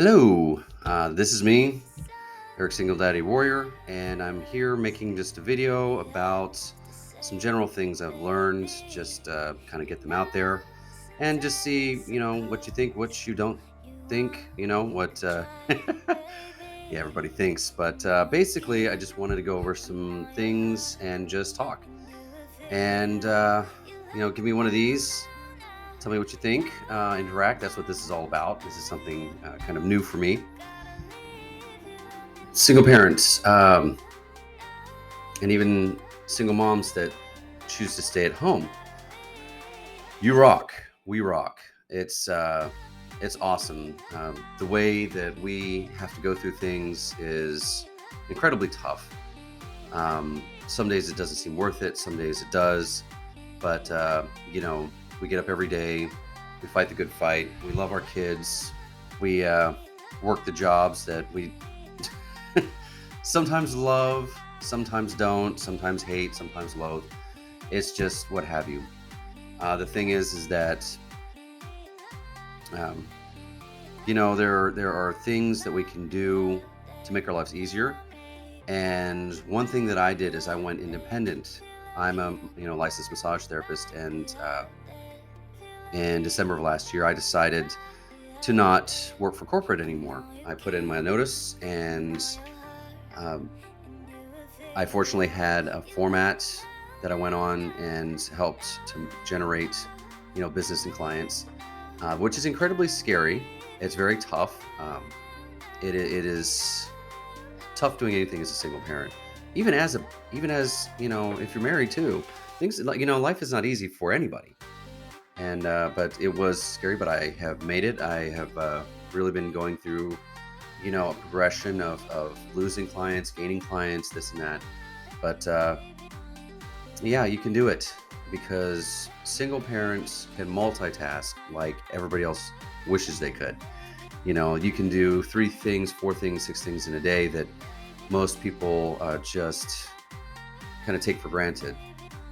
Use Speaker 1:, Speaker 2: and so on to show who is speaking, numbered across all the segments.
Speaker 1: Hello, this is me, Eric Single Daddy Warrior, and I'm here making just a video about some general things I've learned, just kind of get them out there and just see, what you think, what you don't think, what, yeah, everybody thinks. But basically, I just wanted to go over some things and just talk and, give me one of these. Tell me what you think. Interact. That's what this is all about. This is something kind of new for me. Single parents, and even single moms that choose to stay at home. You rock. We rock. It's awesome. The way that we have to go through things is incredibly tough. Some days it doesn't seem worth it. Some days it does. But we get up every day. We fight the good fight. We love our kids. We work the jobs that we sometimes love, sometimes don't, sometimes hate, sometimes loathe. It's just what have you. The thing is that um, there are things that we can do to make our lives easier. And one thing that I did is I went independent. I'm a licensed massage therapist, and in December of last year, I decided to not work for corporate anymore. I put in my notice, and um, I fortunately had a format that I went on and helped to generate, business and clients, which is incredibly scary. It's very tough. It is tough doing anything as a single parent, even as if you're married too. Things like life is not easy for anybody, and but it was scary. But I have made it. I have really been going through a progression of losing clients, gaining clients, this and that. But yeah, you can do it because single parents can multitask like everybody else wishes they could. You can do three things, four things, six things in a day that most people just kind of take for granted.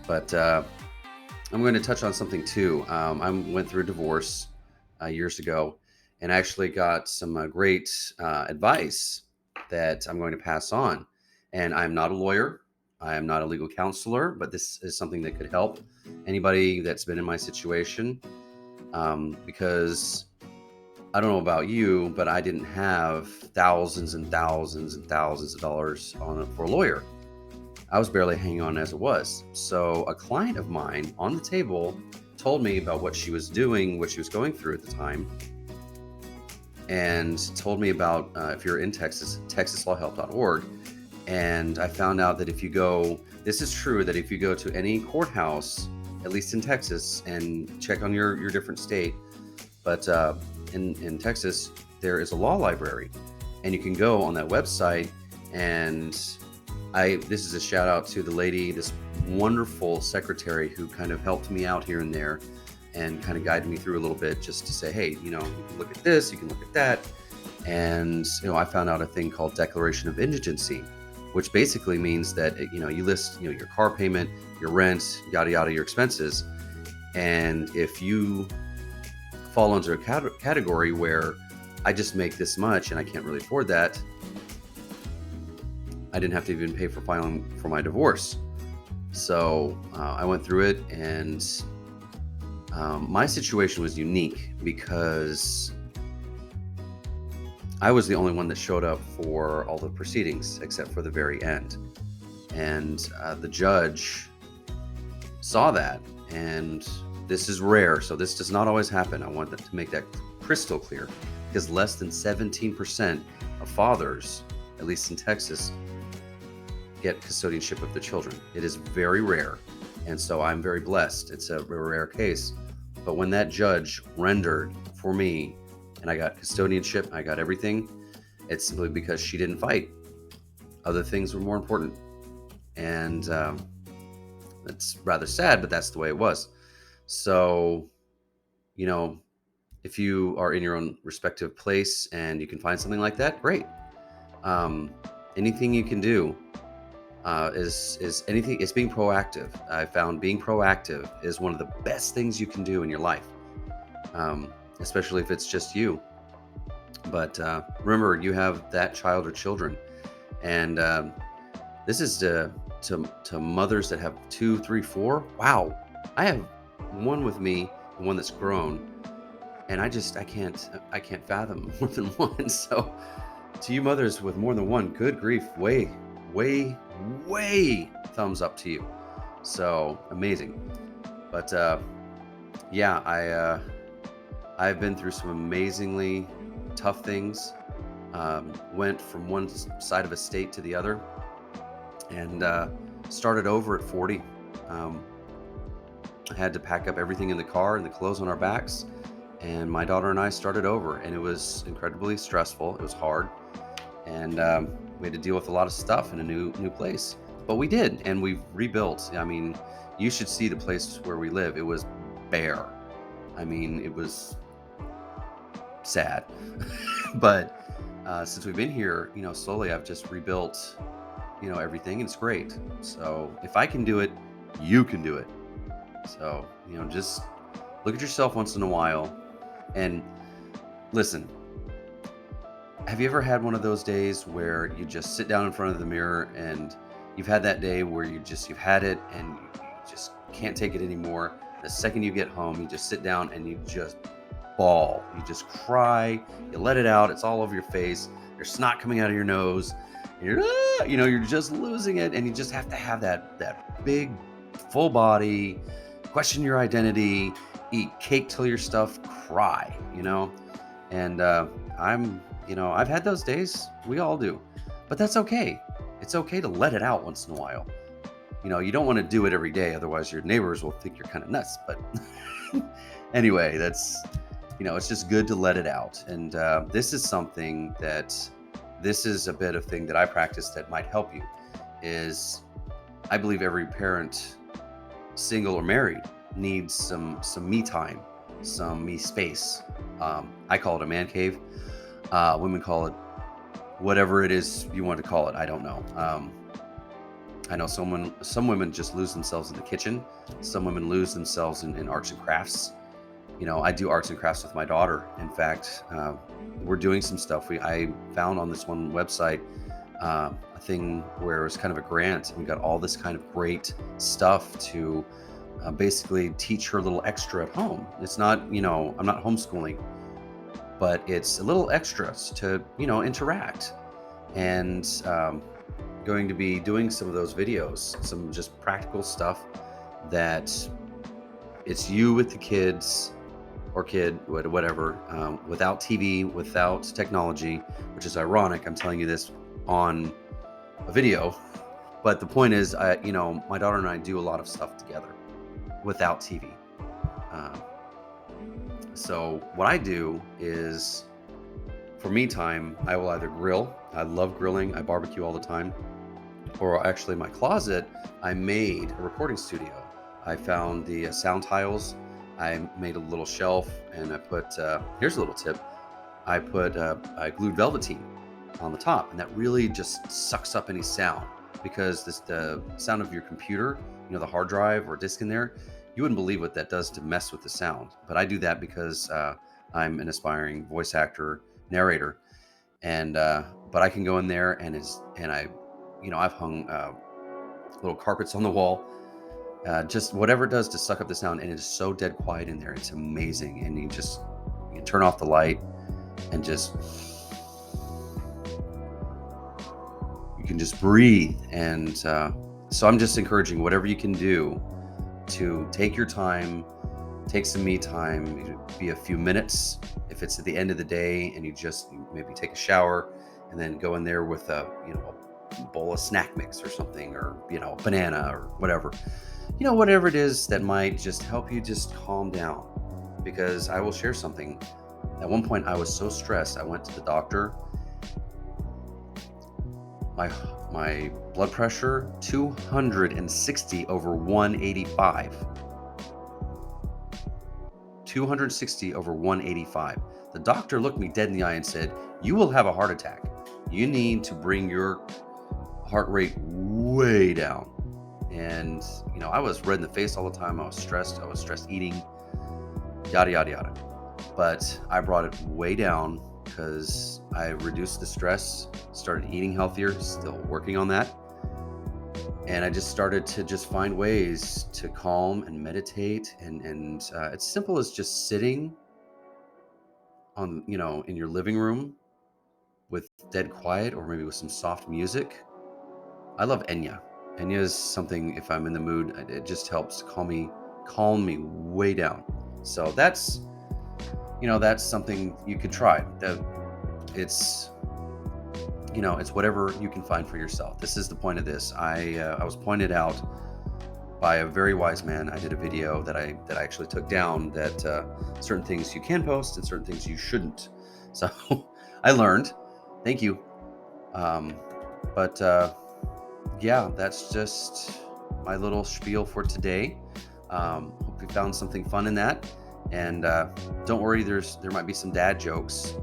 Speaker 1: But I'm going to touch on something too. I went through a divorce years ago and actually got some great advice that I'm going to pass on. And I'm not a lawyer. I am not a legal counselor, but this is something that could help anybody that's been in my situation. Because I don't know about you, but I didn't have thousands and thousands and thousands of dollars on it for a lawyer. I was barely hanging on as it was. So a client of mine on the table told me about what she was doing, what she was going through at the time, and told me about if you're in Texas, texaslawhelp.org. And I found out that this is true, that if you go to any courthouse, at least in Texas, and check on your different state, but in Texas, there is a law library, and you can go on that website. And this is a shout out to the lady, this wonderful secretary who kind of helped me out here and there and kind of guided me through a little bit, just to say, hey, you can look at this, you can look at that. And I found out a thing called declaration of indigency, which basically means that you list your car payment, your rent, yada yada, your expenses. And if you fall into a category where I just make this much and I can't really afford that, I didn't have to even pay for filing for my divorce. So I went through it, and my situation was unique because I was the only one that showed up for all the proceedings except for the very end. And the judge saw that, and this is rare, so this does not always happen. I want to make that crystal clear, because less than 17% of fathers, at least in Texas, get custodianship of the children. It is very rare, and so I'm very blessed. It's a rare case. But when that judge rendered for me and I got custodianship, I got everything, it's simply because she didn't fight. Other things were more important. And it's rather sad, but that's the way it was. So, if you are in your own respective place and you can find something like that, great. Anything you can do is anything. It's being proactive. I found being proactive is one of the best things you can do in your life, especially if it's just you. But remember, you have that child or children, and this is to mothers that have two, three, four. Wow, I have one with me, and one that's grown, and I can't fathom more than one. So to you mothers with more than one, good grief, way, way thumbs up to you. So amazing. But yeah, I've been through some amazingly tough things. Went from one side of a state to the other, and started over at 40. Um, I had to pack up everything in the car and the clothes on our backs, and my daughter and I started over, and it was incredibly stressful. It was hard, and we had to deal with a lot of stuff in a new place. But we did, and we've rebuilt. I mean, you should see the place where we live. It was bare. I mean, it was sad. But since we've been here, slowly I've just rebuilt, everything, and it's great. So if I can do it, you can do it. So, just look at yourself once in a while and listen. Have you ever had one of those days where you just sit down in front of the mirror, and you've had that day where you've had it and you just can't take it anymore? The second you get home, you just sit down and you just bawl. You just cry, you let it out, it's all over your face, there's snot coming out of your nose, and you're just losing it, and you just have to have that big full body, question your identity, eat cake till you're stuffed, cry. And I've had those days. We all do. But that's okay. It's okay to let it out once in a while. You don't want to do it every day, otherwise your neighbors will think you're kind of nuts. But anyway, it's just good to let it out. And this is a bit of thing that I practice that might help you. Is I believe every parent, single or married, needs some me time, some me space. I call it a man cave. Women call it whatever it is you want to call it. I don't know. I know some women just lose themselves in the kitchen. Some women lose themselves in arts and crafts. I do arts and crafts with my daughter. In fact, we're doing some stuff. I found on this one website a thing where it was kind of a grant, and we got all this kind of great stuff to basically teach her a little extra at home. It's not, I'm not homeschooling, but it's a little extras to, interact. And going to be doing some of those videos, some just practical stuff that it's you with the kids or whatever, without TV, without technology, which is ironic. I'm telling you this on a video, but the point is, my daughter and I do a lot of stuff together without TV. So what I do is, for me time, I will either grill. I love grilling. I barbecue all the time. Or actually, in my closet, I made a recording studio. I found the sound tiles. I made a little shelf, and I put, here's a little tip. I glued Velveteen on the top, and that really just sucks up any sound, because the sound of your computer, the hard drive or disk in there, you wouldn't believe what that does to mess with the sound. But I do that because I'm an aspiring voice actor, narrator, and but I can go in there and I've hung little carpets on the wall, just whatever it does to suck up the sound, and it is so dead quiet in there. It's amazing, and you turn off the light and you can just breathe. And so I'm just encouraging whatever you can do to take your time, take some me time. It'd be a few minutes if it's at the end of the day, and you maybe take a shower and then go in there with a bowl of snack mix or something, or banana or whatever, whatever it is that might just help you just calm down. Because I will share something. At one point I was so stressed, I went to the doctor. My blood pressure 260 over 185. 260 over 185. The doctor looked me dead in the eye and said, "You will have a heart attack. You need to bring your heart rate way down." And I was red in the face all the time. I was stressed eating, yada yada yada. But I brought it way down, because I reduced the stress, started eating healthier, still working on that. And I just started to just find ways to calm and meditate. And it's simple as just sitting on, in your living room with dead quiet or maybe with some soft music. I love Enya. Enya is something, if I'm in the mood, it just helps calm me way down. So that's something you could try. It's it's whatever you can find for yourself. This is the point of this. I was pointed out by a very wise man. I did a video that I actually took down that certain things you can post and certain things you shouldn't. So I learned. Thank you. But yeah, that's just my little spiel for today. Hope you found something fun in that. And don't worry, there might be some dad jokes.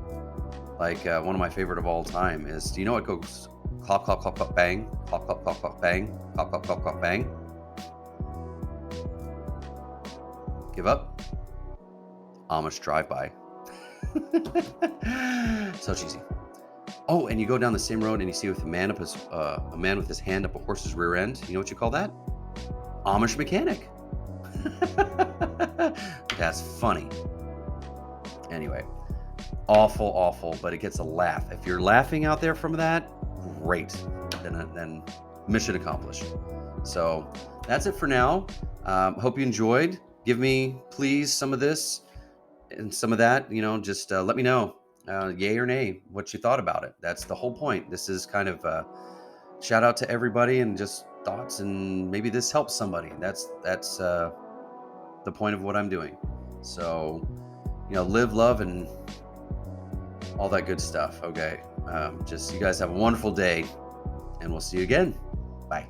Speaker 1: Like one of my favorite of all time is, do you know what goes clop, clop, clop, clop, bang, clop, clop, clop, clop, bang, clop, clop, clop, clop, bang? Give up? Amish drive-by. So cheesy. Oh, and you go down the same road and you see with a man with his hand up a horse's rear end. You know what you call that? Amish mechanic. That's funny. Anyway, awful, but it gets a laugh. If you're laughing out there from that, great. Then mission accomplished. So that's it for now. Hope you enjoyed. Give me, please, some of this and some of that. Just let me know, yay or nay, what you thought about it. That's the whole point. This is kind of a shout out to everybody and just thoughts, and maybe this helps somebody. That's the point of what I'm doing. So, live, love, and all that good stuff. Okay. Just you guys have a wonderful day, and we'll see you again. Bye.